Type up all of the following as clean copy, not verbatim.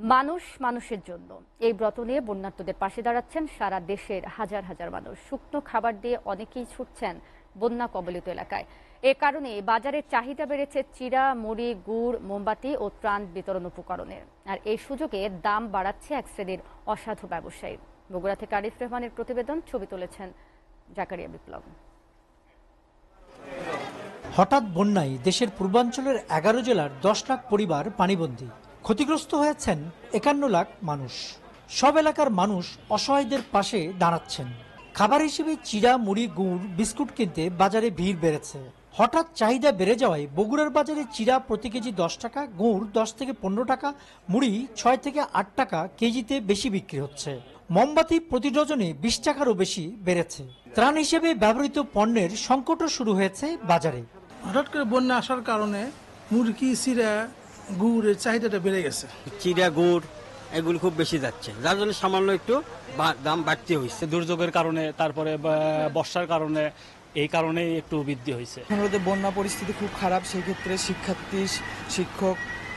মানুষ মানুষের জন্য এই ব্রত নিয়ে বন্যার্তদের পাশে দাঁড়াচ্ছেন সারা দেশের হাজার হাজার মানুষ। শুকনো খাবার দিয়ে অনেকেই ছুটছেন বন্যা কবলিত এলাকায়। এ কারণে বাজারের চাহিদা বেড়েছে চিড়া, মুড়ি, গুড়, মোমবাতি ও ত্রাণ বিতরণ উপকরণের। আর এই সুযোগে দাম বাড়াচ্ছে এক শ্রেণীর অসাধু ব্যবসায়ী। বগুড়া থেকে আরিফ রহমানের প্রতিবেদন, ছবি তুলেছেন জাকারিয়া বিপ্লব। হঠাৎ বন্যায় দেশের পূর্বাঞ্চলের 11 জেলার 10 লাখ পরিবার পানিবন্দী। ক্ষতিগ্রস্ত হয়েছেন 51 লাখ মানুষ। সব এলাকার মানুষ অসহায়দের পাশে দাঁড়াচ্ছেন। খাবার হিসেবে চিড়া, মুড়ি, গুড়, বিস্কুট কিনতে বাজারে ভিড় বেড়েছে। হঠাৎ চাহিদা বেড়ে যাওয়ায় বগুড়ার বাজারে চিড়া প্রতি কেজি 10 টাকা, গুড় 10 থেকে 15 টাকা, মুড়ি 6 থেকে 8 টাকা কেজিতে বেশি বিক্রি হচ্ছে। মোমবাতি প্রতি ডজনে 20 টাকারও বেশি বেড়েছে। ত্রাণ হিসেবে ব্যবহৃত পণ্যের সংকটও শুরু হয়েছে বাজারে। হঠাৎ করে বন্যা আসার কারণে মুরগি, চিড়া, গুড়ের চাহিদাটা বেড়ে গেছে। চিড়া, গুড় এগুলো খুব বেশি যাচ্ছে, যার জন্য সামান্য একটু দাম বাড়তি হয়েছে। দুর্যোগের কারণে, তারপরে বর্ষার কারণে, এই কারণেই একটু বৃদ্ধি হয়েছে। আমাদের বন্যা পরিস্থিতি খুব খারাপ, সেই ক্ষেত্রে শিক্ষার্থী, শিক্ষক,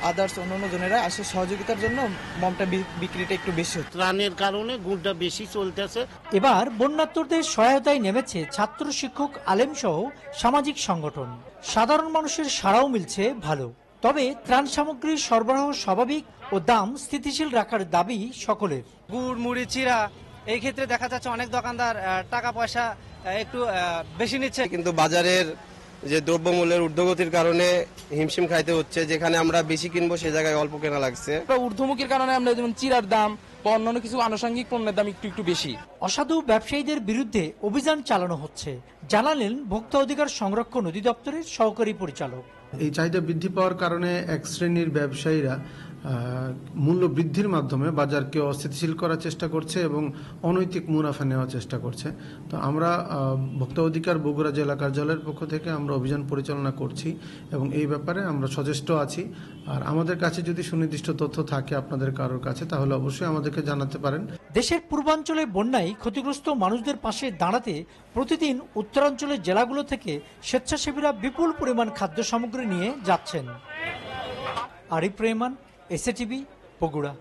আদার্স অন্যান্য জনেরা আসে সহযোগিতার জন্য মমটা বিক্রিটা একটু বেশি হচ্ছে। ত্রাণের কারণে গুড়টা বেশি চলতেছে। এবার বন্যার্তদের সহায়তায় নেমেছে ছাত্র, শিক্ষক, আলেম সহ সামাজিক সংগঠন। সাধারণ মানুষের সাড়াও মিলছে ভালো। তবে ত্রাণ সামগ্রীর সরবরাহ স্বাভাবিক ও দাম স্থিতিশীল রাখার দাবি সকলের। গুড়, মুড়ি, চিড়া এই ক্ষেত্রে দেখা যাচ্ছে অনেক দোকানদার টাকা পয়সা একটু বেশি নিচ্ছে, কিন্তু বাজারের যে দ্রব্যমূল্যের ঊর্ধ্বগতির কারণে হিমশিম খাইতে হচ্ছে। যেখানে আমরা বেশি কিনবো সে জায়গায় অল্প কেনা লাগছে। ঊর্ধ্বমুখীর কারণে আমরা যেমন চিড়ার দাম বা অন্যান্য কিছু আনুষঙ্গিক পণ্যের দাম একটু বেশি। অসাধু ব্যবসায়ীদের বিরুদ্ধে অভিযান চালানো হচ্ছে, জানালেন ভোক্তা অধিকার সংরক্ষণ অধিদপ্তরের সহকারী পরিচালক। এই চাহিদা বৃদ্ধি পাওয়ার কারণে এক শ্রেণীর ব্যবসায়ীরা মূল্য বৃদ্ধির মাধ্যমে বাজারকে অস্থিতিশীল করার চেষ্টা করছে এবং অনৈতিক মুনাফা নেওয়ার চেষ্টা করছে। তো আমরা ভোক্তা অধিকার বগুড়া জেলা কার্যালয়ের পক্ষ থেকে আমরা অভিযান পরিচালনা করছি এবং এই ব্যাপারে আমরা সচেষ্ট আছি। আর আমাদের কাছে যদি সুনির্দিষ্ট তথ্য থাকে আপনাদের কারোর কাছে, তাহলে অবশ্যই আমাদেরকে জানাতে পারেন। দেশের পূর্বাঞ্চলে বন্যায় ক্ষতিগ্রস্ত মানুষদের পাশে দাঁড়াতে প্রতিদিন উত্তরাঞ্চলের জেলাগুলো থেকে স্বেচ্ছাসেবীরা বিপুল পরিমাণ খাদ্য সামগ্রী নিয়ে যাচ্ছেন। আরিফ রহমান, এসএটিভি, বগুড়া।